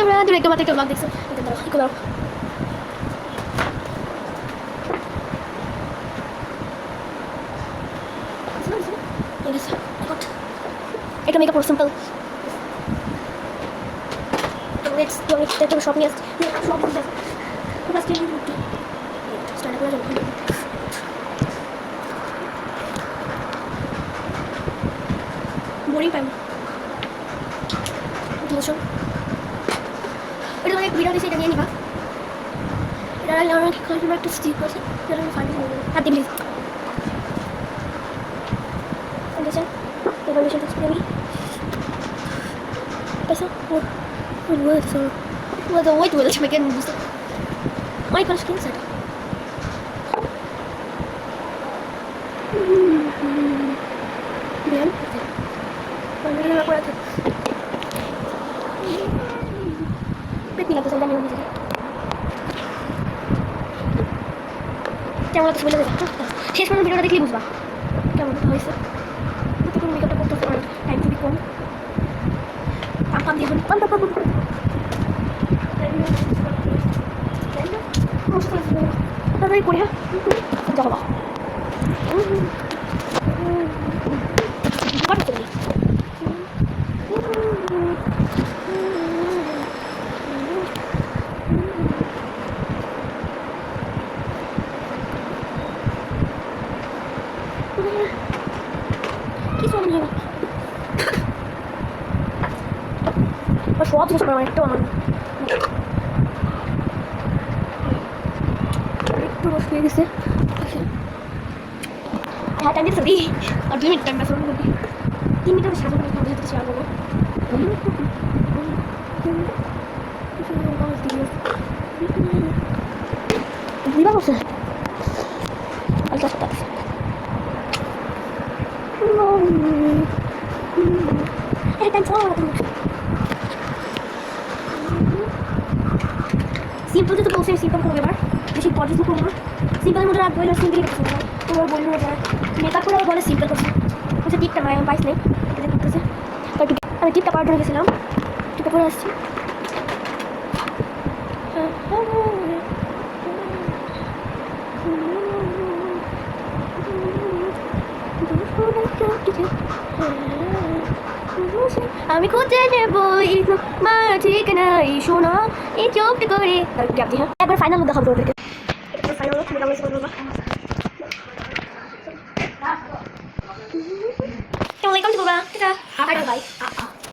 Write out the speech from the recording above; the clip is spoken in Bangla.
তোমরা দূরে একটা মাত্র একটা ব্লগ দেখছো, এটা দাঁড়াও একটু দাঁড়াও। এটা মেকআপ ফর সিম্পল। তো সব নিয়ে আসছি, সব দেখো স্টার্ট করে যাবো। বোরিং পাই বুঝছো, এটা অনেক ভিডিও দিয়েছে, এটা নিয়ে নিবা। এটা আমার কাছে একটা স্টিক আছে, যেটা আমি ফাইনাল করবো হাতে প্লিজ দেখছেন। এবার বেশি দেখছি আমি পেসা ওর words or well the white will make it my gosh skin set bien cuando viene la cuarta pepina pues también dice কেমন লাগছে বলে দেখো শেষ পর্যন্ত ভিডিওটা দেখলেই বুঝবা কেমন হয়েছে। তো কোনো মেকআপটা করতে হবে, টাইম খুবই কম। পাম পাম দিয়ে পাম পাম পাম তাড়াতাড়ি করি, হ্যাঁ যাবো কিছু মনে হয় না সব জিনিস করা একটু আমার একটু রস হয়ে গেছে। হ্যাঁ টাইম দিতে আর 2 মিনিট টাইম আছে, 3 মিনিট সাজা করে খাওয়া যেতে শেয়ার করবো। Vamos al traspaso. Era tan solo simple to post simple করে এবার বেশি পজিটিভ করব না। সিম্পল মধ্যে রাখবো, এটা সিম্পলি করতে হবে। তোমার বলবো যে মেকআপ করে বলে সিম্পল করতে হচ্ছে। টিপটা মাই পাইস নেই, এটা করতেছে। আমি টিপটা পাউডার গেছিলাম, টিপটা পরে আসছি। আমি খুঁজে নেবো মার ঠিকানা এই শোনা এই চোখটা করে হ্যাঁ একবার ফাইনাল মধ্যে হবে ওদেরকে। এটা ফাইনাল তুমি কেমন বলবা কেমন লাইক করবা টাটা বাই।